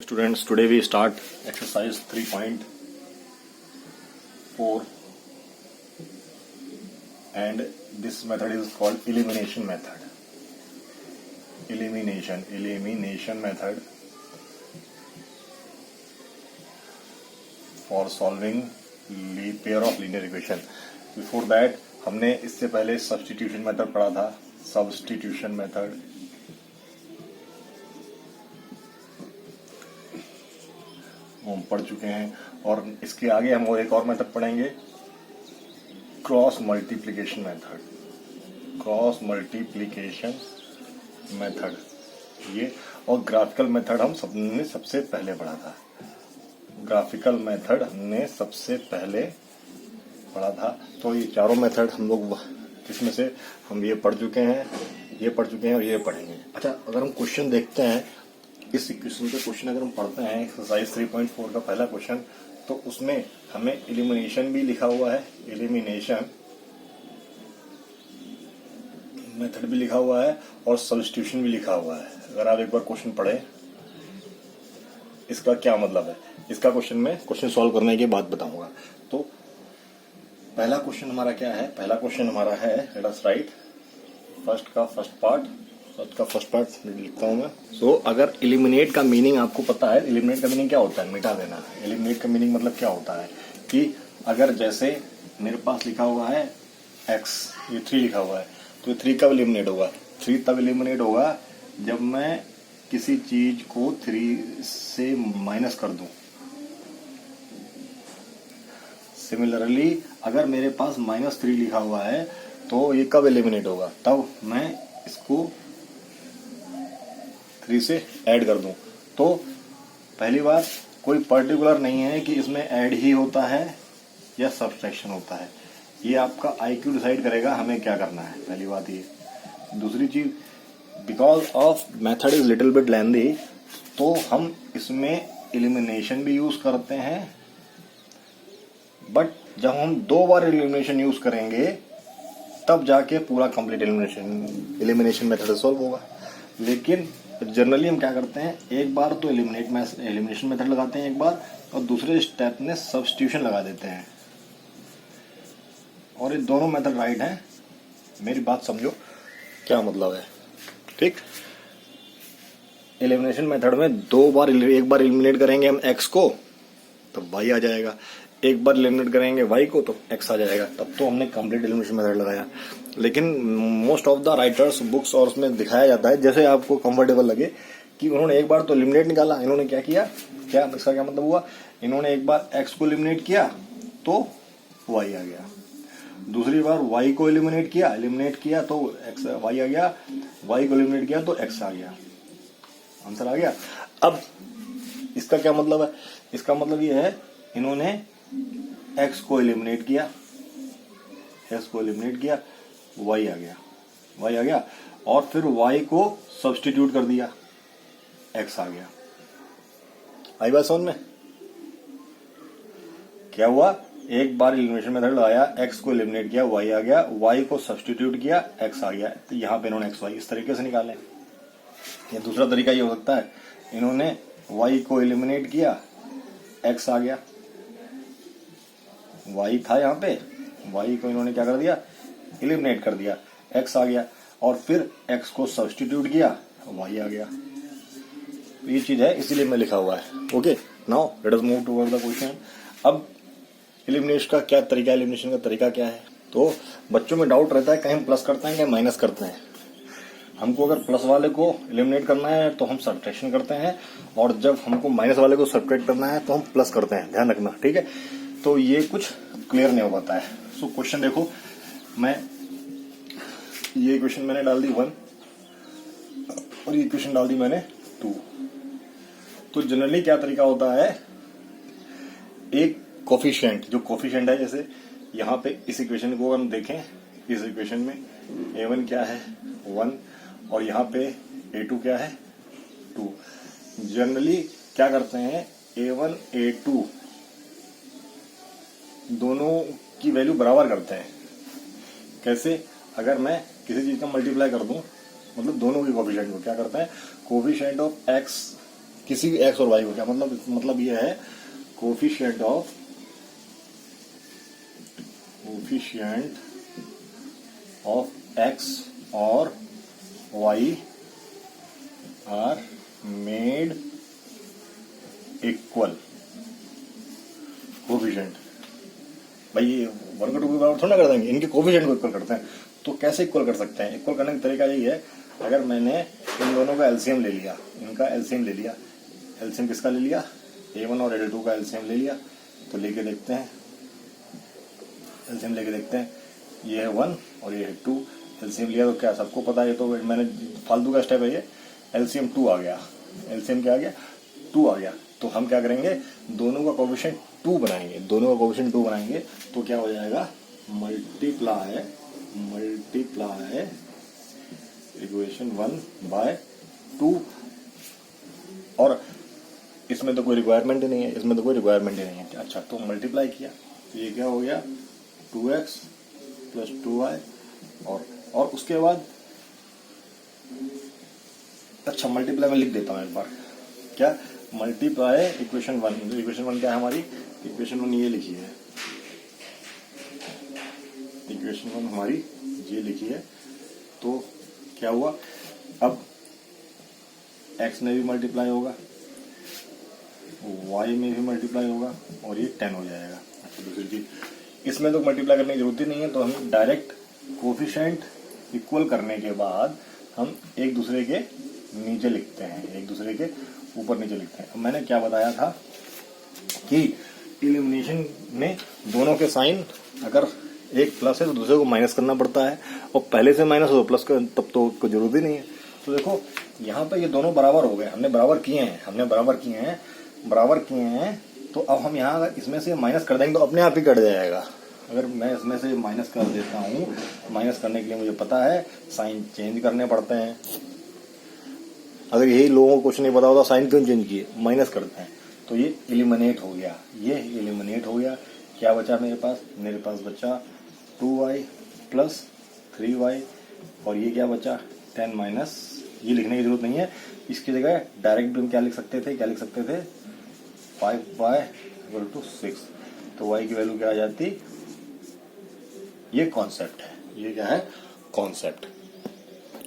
Students, today we start exercise 3.4 and this method is called elimination method. Elimination method for solving pair of linear equation. Before that हमने इससे पहले substitution method पढ़ा था. Substitution method हम पढ़ चुके हैं और इसके आगे हम और एक और मेथड पढ़ेंगे, क्रॉस मल्टीप्लिकेशन मेथड ये, और ग्राफिकल मेथड हम सबने सबसे पहले पढ़ा था. तो ये चारों मेथड हम लोग इसमें से हम ये पढ़ चुके हैं और ये पढ़ेंगे. अच्छा, अगर हम क्वेश्चन देखते हैं, इस इक्वेशन का क्वेश्चन अगर हम पढ़ते हैं, एक्सरसाइज 3.4 का पहला क्वेश्चन, तो उसमें हमें एलिमिनेशन भी लिखा हुआ है, एलिमिनेशन मेथड भी लिखा हुआ है और सब्स्टिट्यूशन भी लिखा हुआ है. अगर आप एक बार क्वेश्चन पढ़े, इसका क्या मतलब है, इसका क्वेश्चन सॉल्व करने के बाद बताऊंगा. तो पहला क्वेश्चन हमारा क्या है? पहला क्वेश्चन हमारा है, लेट अस राइट फर्स्ट का फर्स्ट पार्ट लिखता हूं मैं. सो अगर एलिमिनेट का मीनिंग आपको पता है, एलिमिनेट का मीनिंग क्या होता है? मिटा देना. एलिमिनेट का मीनिंग मतलब क्या होता है कि अगर जैसे मेरे पास लिखा हुआ है x, ये 3 लिखा हुआ है, तो 3 कब एलिमिनेट होगा? 3 तब एलिमिनेट होगा जब मैं किसी चीज को 3 से माइनस कर दूं. सिमिलरली अगर मेरे पास -3 लिखा हुआ है, तो ये कब एलिमिनेट होगा? तब मैं इसको 3 से ऐड कर दूं. तो पहली बात, कोई पर्टिकुलर नहीं है कि इसमें ऐड ही होता है या सब्ट्रैक्शन होता है. ये आपका IQ डिसाइड करेगा हमें क्या करना है. पहली बात ये. दूसरी चीज, because of method is little bit lengthy, तो हम इसमें एलिमिनेशन भी यूज करते हैं, बट जब हम 2 बार एलिमिनेशन यूज करेंगे तब जाके पूरा कंप्लीट एलिमिनेशन मेथड सॉल्व होगा. लेकिन जनरली हम क्या करते हैं, एक बार तो एलिमिनेशन मेथड लगाते हैं एक बार, और दूसरे स्टेप में सब्स्टिट्यूशन लगा देते हैं. और ये दोनों मेथड राइट हैं. मेरी बात समझो क्या मतलब है, ठीक. एलिमिनेशन मेथड में एक बार एलिमिनेट करेंगे हम x को तो y आ जाएगा, एक बार एलिमिनेट करेंगे y को तो x आ जाएगा. तब तो हमने कंप्लीट एलिमिनेशन मेथड लगाया. लेकिन most of the writers books और उसमें दिखाया जाता है, जैसे आपको कंफर्टेबल लगे, कि उन्होंने एक बार तो एलिमिनेट निकाला. इन्होंने क्या किया, इसका क्या मतलब हुआ, इन्होंने एक बार x को एलिमिनेट किया तो y आ गया. दूसरी बार y को एलिमिनेट किया तो y आ गया. y को एलिमिनेट किया तो x आ गया. आंसर आ गया. अब इसका क्या मतलब है? इसका मतलब ये है, इन्होंने x को एलिमिनेट किया, y आ गया, और फिर y को सब्स्टिट्यूट कर दिया, x आ गया. आई बात समझ में? क्या हुआ, एक बार एलिमिनेशन मेथड लगाया, x को एलिमिनेट किया, y आ गया, y को सब्स्टिट्यूट किया, x आ गया. तो यहां पे इन्होंने xy इस तरीके से निकाले. ये दूसरा तरीका ये हो सकता है, इन्होंने y को एलिमिनेट किया, x आ गया. y था यहाँ पे, y को इन्होंने क्या कर दिया, एलिमिनेट कर दिया, x आ गया, और फिर x को सब्स्टिट्यूट किया, y आ गया. ये चीज है, इसीलिए मैं लिखा हुआ है. Okay, now let us move toward the question. अब एलिमिनेशन का तरीका क्या है? तो बच्चों में डाउट रहता है, कहीं हम प्लस करते हैं कहीं माइनस करते हैं. हमको अगर प्लस वाले को एलिमिनेट करना है तो हम सब्ट्रैक्शन करते हैं, और जब हमको माइनस वाले को सब्ट्रैक्ट करना है तो हम प्लस करते हैं. ध्यान रखना, ठीक है. तो ये कुछ क्लियर नहीं हो पाता है. सो क्वेश्चन देखो, ये इक्वेशन मैंने डाल दी 1 और ये इक्वेशन डाल दी मैंने 2. तो जनरली क्या तरीका होता है, एक कोफिशिएंट, जो कोफिशिएंट है, जैसे यहाँ पे इस इक्वेशन को हम देखें, इस इक्वेशन में a1 क्या है 1, और यहाँ पे a2 क्या है 2. जनरली क्या करते हैं, a1 a2 दोनों की वैल्यू बराबर करते हैं. कैसे? अगर मैं किसी चीज का मल्टीप्लाई कर दूं, मतलब दोनों की कोफिशिएंट को क्या करते हैं, कोफिशिएंट ऑफ x किसी भी एक्स और वाई को। क्या मतलब ये है कोफिशिएंट ऑफ एक्स और y are made equal. Coefficient भाई ये वर्ग टू के बराबर थोड़ा कर देंगे, इनके कोफिशिएंट को इक्वल करते हैं। तो कैसे इक्वल कर सकते हैं? इक्वल करने का तरीका यही है, अगर मैंने इन दोनों का एलसीएम ले लिया, इनका एलसीएम ले लिया, एलसीएम किसका ले लिया? A1 और A2 का एलसीएम ले लिया। तो लेके देखते हैं, एलसीएम लेके देखते हैं, ये है 1 और ये है 2। एलसीएम लिया तो क्या सबको पता है, ये तो मैंने फालतू का स्टेप है ये। एलसीएम 2 आ गया, एलसीएम क्या आ गया? 2 आ गया। तो हम क्या करेंगे, दोनों का कोफिशिएंट 2 बनाएंगे, दोनों का कोफिशिएंट 2 बनाएंगे। तो क्या हो जाएगा? Multiply equation 1/2। और इसमें तो कोई रिक्वायरमेंट ही नहीं है, इसमें तो कोई रिक्वायरमेंट ही नहीं है। अच्छा, तो मल्टीप्लाई किया तो ये क्या हो गया? 2x + 2y। और उसके बाद अच्छा मल्टीप्लाई में लिख देता हूं एक बार। क्या? Multiply equation 1। इक्वेशन 1 क्या है हमारी? इक्वेशन 1 ये लिखी है, इक्वेशन 1 हमारी ये लिखी है। तो क्या हुआ? अब x में भी मल्टीप्लाई होगा, y में भी मल्टीप्लाई होगा और ये 10 हो जाएगा। अच्छा, दूसरी चीज, इसमें तो मल्टीप्लाई करने की जरूरत ही नहीं है, तो हम डायरेक्ट कोफिशिएंट इक्वल करने के बाद हम एक दूसरे के नीचे लिखते हैं, एक दूसरे के ऊपर नीचे लिखते हैं। मैंने क्या बताया था कि एलिमिनेशन में दोनों के साइन अगर एक प्लस है तो दूसरे को माइनस करना पड़ता है, और पहले से माइनस हो तो प्लस का तब तो कोई जरूरत ही नहीं है। तो देखो यहाँ पे ये दोनों बराबर हो गए, हमने बराबर किए हैं, तो अब हम यहाँ अगर इसमें से माइनस कर देंगे तो अपने आप ही कट जाएगा। अगर मैं इसमें से माइनस कर देता हूँ, माइनस करने के लिए मुझे पता है साइन चेंज करने पड़ते हैं। अगर यही लोगों को कुछ नहीं पता होता साइन क्यों चेंज किए, माइनस करते हैं। तो ये एलिमिनेट हो गया, ये एलिमिनेट हो गया। क्या बचा मेरे पास? मेरे पास बचा 2y + 3y, और ये क्या बचा? 10 माइनस, ये लिखने की जरूरत नहीं है, इसकी जगह डायरेक्ट भी हम क्या लिख सकते थे? 5y = 6। तो y की वैल्यू क्या आ जाती? ये कॉन्सेप्ट है, ये क्या है? कॉन्सेप्ट।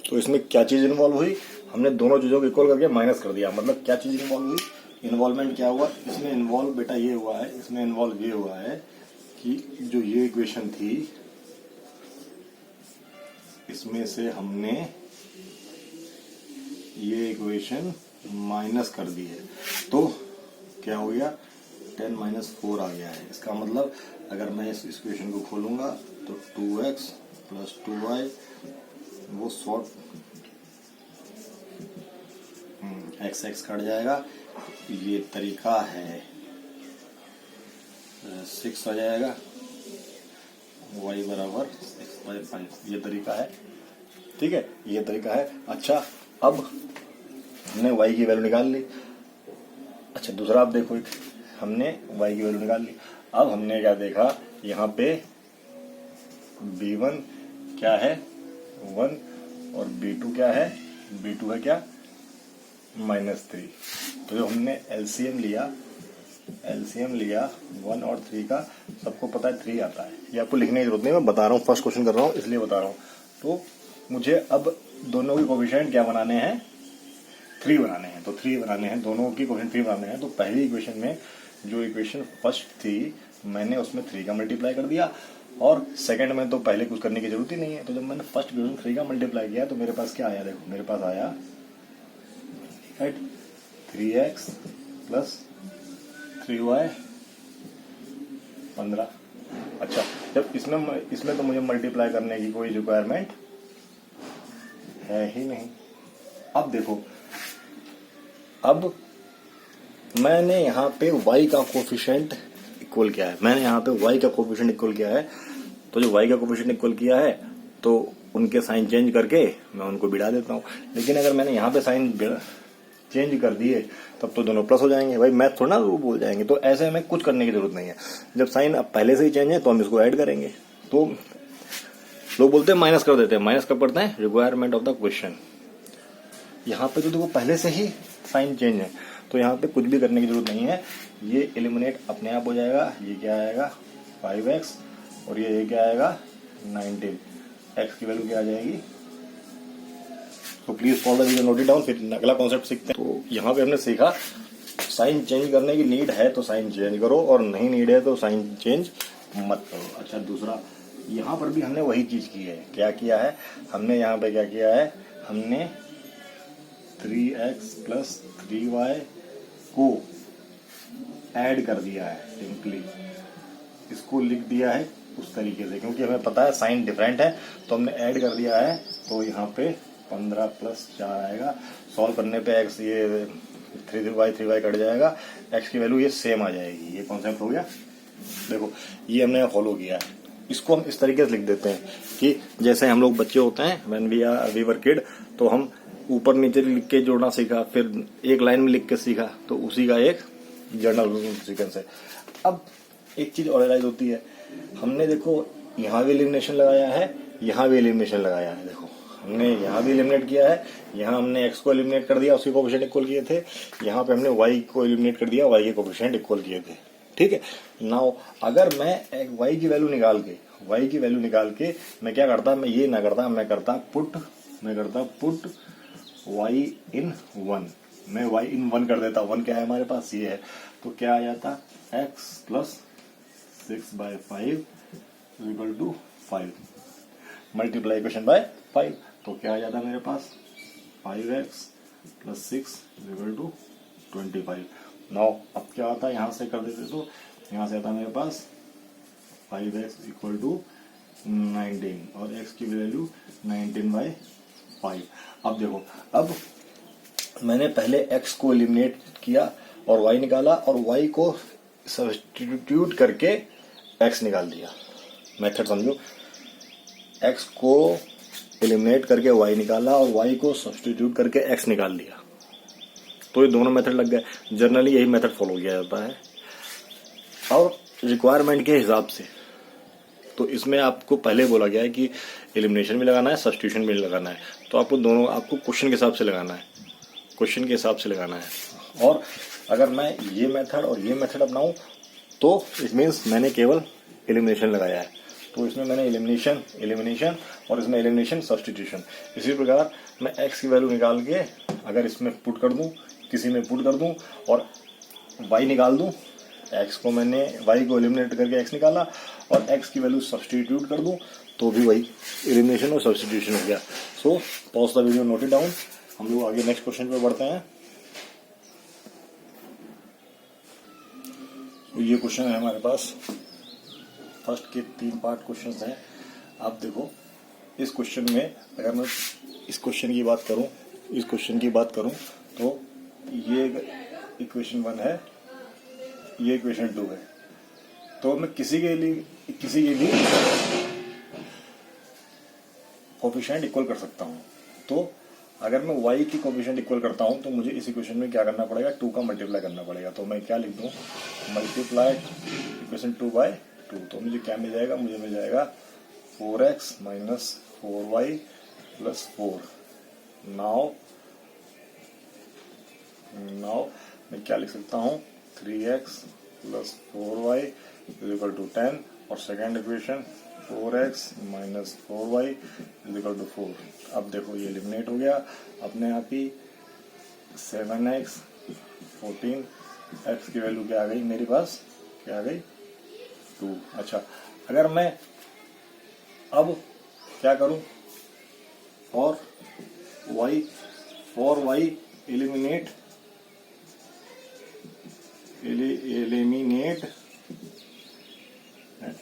तो इसमें क्या चीज इन्वॉल्व हुई? हमने दोनों चीजों को इक्वल करके माइनस कर दिया। मतलब क्या चीज इन्वॉल्व हुई? इन्वॉल्वमेंट क्या हुआ इसमें? इन्वॉल्व बेटा ये हुआ है, इसमें इन्वॉल्व ये हुआ है कि जो ये इक्वेशन थी इसमें से हमने ये इक्वेशन माइनस कर दी है। तो क्या हो गया? 10 - 4 आ गया है। इसका मतलब अगर मैं इस इक्वेशन को खोलूंगा तो 2x + 2y वो शॉर्ट x कट जाएगा। ये तरीका है, 6 आ जाएगा, y = 6/5। ये तरीका है, ठीक है, ये तरीका है। अच्छा, अब हमने y की वैल्यू निकाल ली। अच्छा, दूसरा आप देखो, हमने y की वैल्यू निकाल ली। अब हमने क्या देखा, यहाँ पे b1 क्या है? 1, और b2 क्या है? b2 है क्या? -3। तो जो हमने एलसीएम लिया 1 और 3 का, सबको पता है 3 आता है, ये आपको लिखने की जरूरत नहीं, मैं बता रहा हूँ, फर्स्ट क्वेश्चन कर रहा हूँ इसलिए बता रहा हूँ। तो मुझे अब दोनों के कोफिशिएंट क्या बनाने हैं? 3 बनाने हैं। तो 3 बनाने हैं, दोनों की कोफिशिएंट 3 बनाने हैं। तो पहली इक्वेशन में जो इक्वेशन फर्स्ट थी मैंने उसमें 3 का मल्टीप्लाई कर दिया, और सेकंड में तो पहले कुछ करने की जरूरत ही नहीं है। तो जब मैंने फर्स्ट इक्वेशन 3 का मल्टीप्लाई किया तो मेरे पास क्या आया? देखो मेरे पास आया 3x + 3y 15। अच्छा, जब इसमें तो मुझे मल्टीप्लाई करने की कोई रिक्वायरमेंट है ही नहीं। अब देखो, अब मैंने यहाँ पे y का कोफिशिएंट इक्वल किया है, तो जो y का कोफिशिएंट इक्वल किया है तो उनके साइन चेंज करके मैं उनको बिड़ा देता हूँ। लेकिन अगर मैंने यहाँ पे साइन चेंज कर दिए तब तो दोनों प्लस हो जाएंगे। भाई मैथ थोड़ा ना भूल जाएंगे, तो ऐसे हमें कुछ करने की जरूरत नहीं है। जब साइन अब पहले से ही चेंज है तो हम इसको ऐड करेंगे। तो लोग बोलते हैं माइनस कर देते हैं, माइनस कब पढ़ते हैं? Requirement of the question. यहाँ पे तो देखो पहले से ही साइन चेंज है, तो यहाँ पे कुछ भी करने की जरूरत नहीं है, ये एलिमिनेट अपने आप हो जाएगा। ये क्या आएगा 5x और ये क्या आएगा 19, x की वैल्यू क्या आ जाएगी। तो please follow the video, note it down, फिर अगला कॉन्सेप्ट सीखते हैं। तो यहाँ पे हमने सीखा साइन चेंज करने की नीड है तो साइन चेंज करो, और नहीं नीड है तो साइन चेंज मत करो। अच्छा, दूसरा यहाँ पर भी हमने वही चीज की है। क्या किया है हमने यहाँ पे, क्या किया है हमने 3x + 3y को ऐड कर दिया है। सिंपली इसको लिख दिया है उस तरीके से, क्योंकि हमें पता है साइन डिफरेंट है तो हमने ऐड कर दिया है। तो यहाँ पे 15 + 4 आएगा। सॉल्व करने पे x ये 3y कट जाएगा, x की वैल्यू ये सेम आ जाएगी। ये कॉन्सेप्ट हो गया। देखो ये हमने फॉलो किया है। इसको हम इस तरीके से लिख देते हैं कि जैसे हम लोग बच्चे होते हैं, व्हेन वी वर किड, तो हम ऊपर नीचे लिख के जोड़ना सीखा, फिर एक लाइन में लिख के सीखा, तो उसी का एक जर्नल सीक्वेंस है। अब एक चीज और रियलाइज होती है, हमने देखो यहाँ भी एलिमिनेशन लगाया है, यहाँ भी एलिमिनेशन लगाया है। देखो हमने यहाँ भी एलिमिनेट किया है, यहाँ हमने x को एलिमिनेट कर दिया, उसके कोएफिशिएंट इक्वल किए थे, यहाँ पे हमने y को एलिमिनेट कर दिया, y के कोएफिशिएंट इक्वल किए थे। ठीक है। नाउ अगर मैं y की वैल्यू निकाल के मैं क्या करता, मैं ये ना करता, मैं करता पुट y in 1, मैं y in 1 कर देता। 1 क्या है हमारे पास, ये है। तो क्या आ जाता x + 6/5 = 5, मल्टीप्लाई इक्वेशन बाय 5। तो क्या आ जाता मेरे पास 5x + 6 = 25। नाउ अब क्या आता है, यहाँ से कर देते तो यहाँ से आता मेरे पास 5x = 19 और x की वैल्यू 19/5। अब देखो, अब मैंने पहले x को एलिमिनेट किया और y निकाला, और y को सब्स्टिट्यूट करके x निकाल दिया। मेथड समझो, x को एलिमिनेट करके y निकाला और y को सब्स्टिट्यूट करके x निकाल लिया। तो ये दोनों मेथड लग गए। जनरली यही मेथड फॉलो किया जाता है और रिक्वायरमेंट के हिसाब से। तो इसमें आपको पहले बोला गया है कि एलिमिनेशन भी लगाना है, सब्स्टिट्यूशन भी लगाना है। तो आपको दोनों, आपको क्वेश्चन के हिसाब से लगाना है, क्वेश्चन के हिसाब से लगाना है। और अगर मैं ये मेथड और ये मेथड अपनाऊं तो इट मीन्स मैंने केवल एलिमिनेशन लगाया है। तो इसमें मैंने एलिमिनेशन और इसमें एलिमिनेशन सब्स्टिट्यूशन। इसी प्रकार मैं x की वैल्यू निकाल के अगर इसमें पुट कर दूं, किसी में पुट कर दूं और y निकाल दूं, x को मैंने y को एलिमिनेट करके x निकाला और x की वैल्यू सब्स्टिट्यूट कर दूं, तो भी वही एलिमिनेशन और सब्स्टिट्यूशन हो गया। So pause the video, note it down. हम लोग आगे नेक्स्ट क्वेश्चन पे बढ़ते हैं। तो ये क्वेश्चन है हमारे पास, फर्स्ट के 3 पार्ट क्वेश्चन हैं। आप देखो इस क्वेश्चन में, अगर मैं इस क्वेश्चन की बात करूं तो ये इक्वेशन 1 है, ये इक्वेशन 2 है। तो मैं किसी के लिए कोएफिशिएंट इक्वल कर सकता हूं। तो अगर मैं y की कोएफिशिएंट इक्वल करता हूं तो मुझे इस इक्वेशन में क्या करना पड़ेगा, 2 का मल्टीप्लाई करना पड़ेगा। तो मैं क्या लिख दूं, मल्टीप्लाई इक्वेशन 2/2। तो मुझे क्या मिल जाएगा, मुझे मिल जाएगा 4x - 4y + 4। नाउ मैं क्या लिख सकता हूं, 3x + 4y = 10, और सेकेंड इक्वेशन 4x - 4y = 4। अब देखो ये एलिमिनेट हो गया अपने आप ही। 7x 14, x की वैल्यू क्या आ गई मेरे पास, क्या आ गई 2। अच्छा, अगर मैं अब क्या करूं, और y एलिमिनेट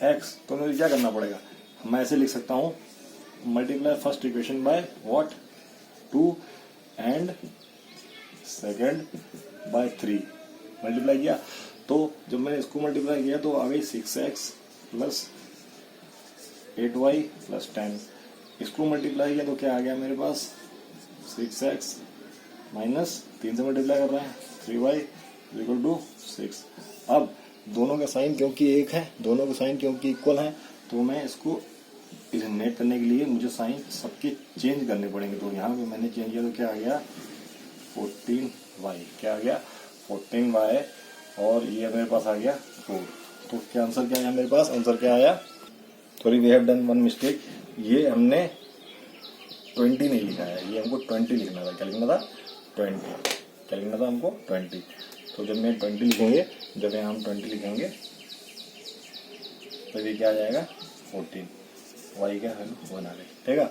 x, तो मुझे क्या करना पड़ेगा, मैं ऐसे लिख सकता हूं, multiply first equation by what 2 and second by 3। Multiply किया, तो जब मैंने इसको मल्टीप्लाई किया तो आ गई 6x + 8y + 10। इसको मल्टीप्लाई किया तो क्या आ गया मेरे पास, 6x - 3 से मल्टीप्लाई कर रहे हैं 3y = 6। अब दोनों का साइन क्योंकि एक है, दोनों का साइन क्योंकि इक्वल है, तो मैं इसको एलिमिनेट करने के लिए मुझे साइन सबके चेंज करने पड़ेंगे। तो यहाँ पे मैंने चेंज किया तो क्या आ गया 14y, क्या आ गया 14y और ये मेरे पास आ गया 4। तो क्या आंसर क्या आया मेरे पास? आंसर क्या आया? Sorry, we have done one mistake. ये हमने 20 नहीं लिखा है, ये हमको 20 लिखना था। क्या लिखना था? 20। क्या लिखना था हमको? 20। तो जब मैं 20 लिखेंगे, जब यहाँ हम 20 लिखेंगे तो ये क्या आ जाएगा? 14। वाई क्या है? 1 आ गई। ठीक है,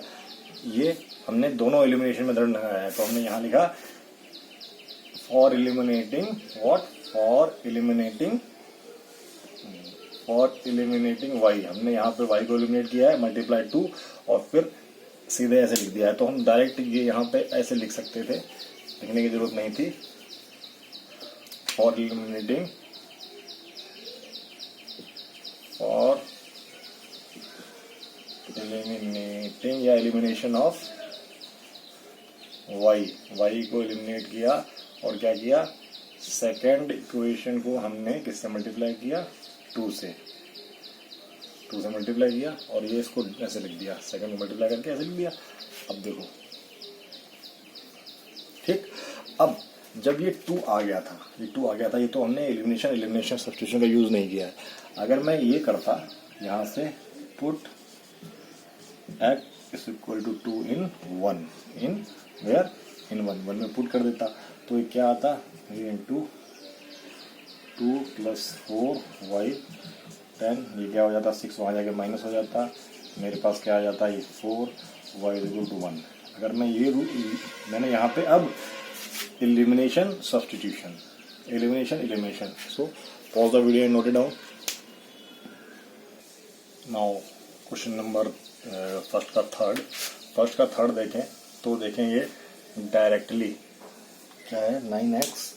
ये हमने दोनों एलिमिनेशन मेथड लगाया है। तो हमने यहाँ लिखा for eliminating what? For eliminating y. हमने यहाँ पे वाई को एलिमिनेट किया है, मल्टीप्लाई 2 और फिर सीधे ऐसे लिख दिया है। तो हम डायरेक्ट ये यहाँ पे ऐसे लिख सकते थे, लिखने की जरूरत नहीं थी। फॉर एलिमिनेटिंग या एलिमिनेशन ऑफ वाई को एलिमिनेट किया और क्या किया? सेकेंड इक्वेशन को हमने किससे मल्टीप्लाई किया? 2 से मल्टीप्लाई किया और ये इसको ऐसे लिख दिया, सेकेंड को मल्टीप्लाई करके ऐसे लिख दिया। अब देखो, ठीक। अब जब ये 2 आ गया था, ये तो हमने एलिमिनेशन सब्स्टिट्यूशन का यूज नहीं किया है। अगर मैं ये करता यहाँ से पुट x इक्वल टू 2 इन 1, इन 1 में पुट कर देता, तो ये क्या आता? 3 इंटू 2 प्लस 4y 10, ये क्या हो जाता? 6 वहाँ जाके माइनस हो जाता, मेरे पास क्या आ जाता? ये 4y इक्वल टू 1। अगर मैं ये मैंने यहाँ पे अब elimination substitution, elimination. So pause the video and note it down. Now question number first का थर्ड देखें तो देखें ये डायरेक्टली क्या है? 9x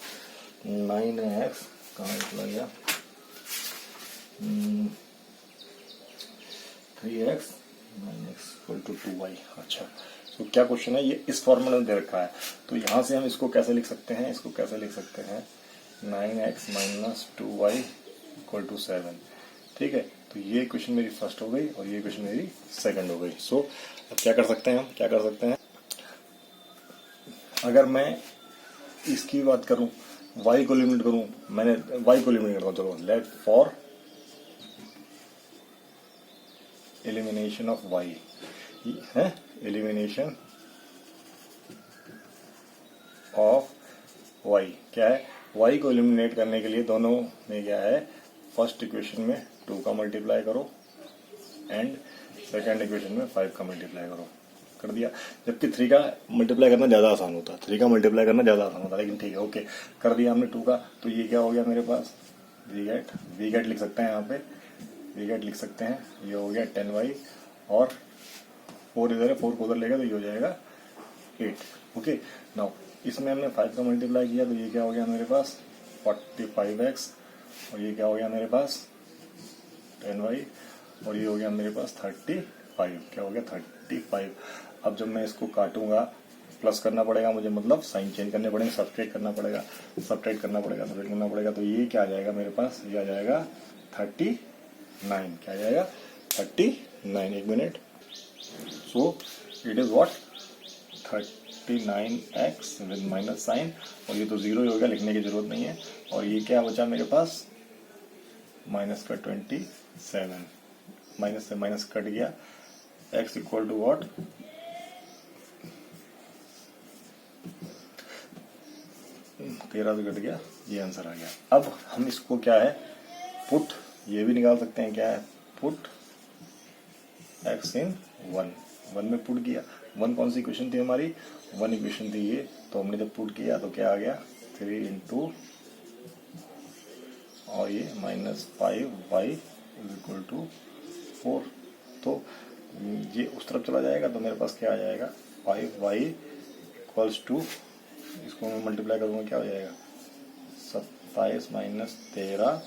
कहाँ निकला गया? 3x 9x equal to 2y। अच्छा, तो क्या क्वेश्चन है? ये इस फॉर्मूला में दे रखा है, तो यहाँ से हम इसको कैसे लिख सकते हैं? 9x minus 2y equal to 7। ठीक है, तो ये क्वेश्चन मेरी फर्स्ट हो गई और ये क्वेश्चन मेरी सेकंड हो गई। सो अब क्या कर सकते हैं? अगर मैं इसकी बात करूं, y को लिमिट करूं, मैंने y को लिमिट करता हूं। चलो, let for elimination of y है, एलिमिनेशन ऑफ y क्या है? y को एलिमिनेट करने के लिए दोनों में क्या है? फर्स्ट इक्वेशन में 2 का मल्टीप्लाई करो एंड सेकेंड इक्वेशन में 5 का मल्टीप्लाई करो। कर दिया, जबकि 3 का मल्टीप्लाई करना ज़्यादा आसान होता, लेकिन ठीक है, ओके, कर दिया हमने 2 का। तो ये क्या हो गया मेरे पास? वी गेट लिख सकते हैं, यहाँ पे वी गेट लिख सकते हैं। ये हो गया 10y और 4 इधर है, 4 को उधर लेगा तो ये हो जाएगा 8। ओके, नाउ इसमें हमने 5 का मल्टीप्लाई किया तो ये क्या हो गया मेरे पास? 45x और ये क्या हो गया मेरे पास? 10y और ये हो गया मेरे पास 35। क्या हो गया? 35। अब जब मैं इसको काटूंगा, प्लस करना पड़ेगा मुझे, मतलब साइन चेंज करने पड़ेंगे, सब्ट्रैक्ट करना पड़ेगा। तो ये क्या आ जाएगा मेरे पास? ये आ जाएगा 39। क्या आ जाएगा? 39। एक minute. So it is what? 39x with minus sign, और ये तो 0 ही हो गया, लिखने की जरूरत नहीं है। और ये क्या बचा मेरे पास? माइनस का 27, माइनस से माइनस कट गया। x equal to what? 13 से कट गया, ये आंसर आ गया। अब हम इसको क्या है? पुट, ये भी निकाल सकते हैं। क्या है? पुट x इन 1 में पुट किया। 1 कौन सी इक्वेशन थी हमारी? 1 इक्वेशन थी ये, तो हमने जब पुट किया तो क्या आ गया? 3 इंटू और ये minus 5y is equal to 4। तो ये उस तरफ चला जाएगा तो मेरे पास क्या आ जाएगा? 5y इक्वल्स टू, इसको मैं मल्टीप्लाई करूँगा, क्या हो जाएगा? 27 माइनस 13,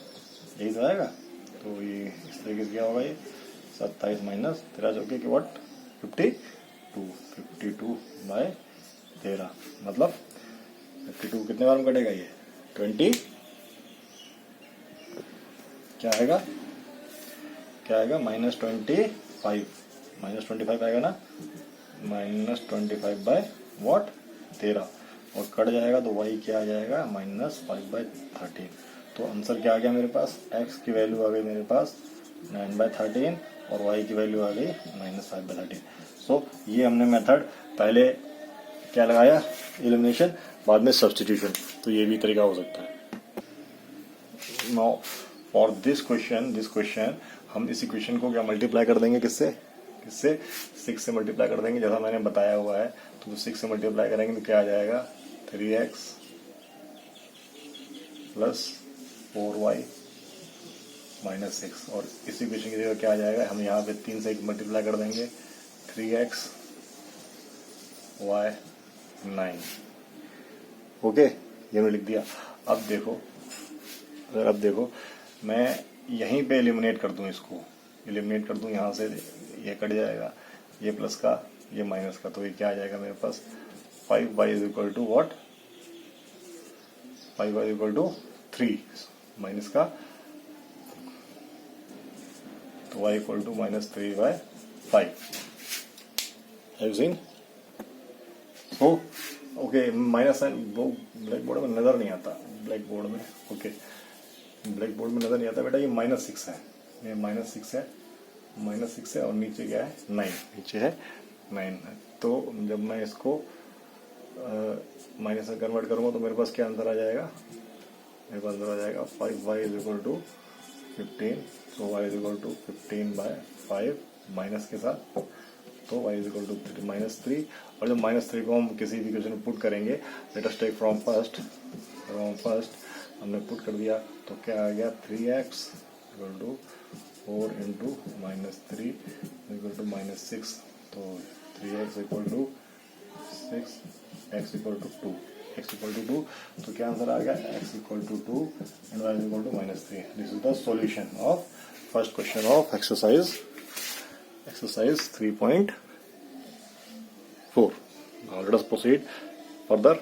यही तो आएगा। तो ये इस तरीके से क्या होगा? ये 27 माइनस 13 जो कि व्हाट? 52 बाय 13, मतलब 52 कितने बार में कटेगा? ये 20। क्या आएगा? -25 आएगा ना, -25 बाय व्हाट? 13। और कट जाएगा तो y क्या आ जाएगा -5/13। तो आंसर क्या आ गया मेरे पास, x की वैल्यू आ गई मेरे पास 9/13 और y की वैल्यू आ गई -5/13। सो ये हमने मेथड पहले क्या लगाया, एलिमिनेशन, बाद में सब्स्टिट्यूशन। तो ये भी तरीका हो सकता है। नाउ फॉर दिस क्वेश्चन हम इस इक्वेशन को क्या मल्टीप्लाई कर देंगे, किससे 6 से मल्टीप्लाई कर देंगे, जैसा मैंने बताया हुआ है। तो 6 से मल्टीप्लाई करेंगे तो क्या आ जाएगा 3x + 4y - 6। और इस इक्वेशन की जगह क्या आ जाएगा, हम यहाँ पे 3 से मल्टीप्लाई कर देंगे 3x y 9। ओके, ये मैंने लिख दिया। अब देखो मैं यहीं पे एलिमिनेट कर दूं, इसको एलिमिनेट कर दूं, यहाँ से ये कट जाएगा, ये प्लस का ये माइनस का, तो ये क्या आ जाएगा मेरे पास 5y = व्हाट, 5y = 3 माइनस का, तो y = -3/5। Have seen? So okay, minus sign वो ब्लैक बोर्ड में नजर नहीं आता, ब्लैक बोर्ड में नजर नहीं आता बेटा। ये -6 है, ये -6 है और नीचे क्या है 9, नीचे है 9 है। तो जब मैं इसको माइनस में कन्वर्ट करूंगा तो मेरे पास क्या आंसर आ जाएगा, मेरे पास आंसर आ जाएगा 5y = 15। तो y = 15/5 माइनस के साथ, तो y = -3। और जब -3 को हम किसी भी इक्वेशन में पुट करेंगे, let us take from first हमने पुट कर दिया, तो क्या आ गया 3x = 4 × -3 = -6। तो 3x = 6, x = 2, तो क्या आंसर आ गया, x = 2 and y = -3। This is the solution of first question of exercise 3.4। Now let us proceed further.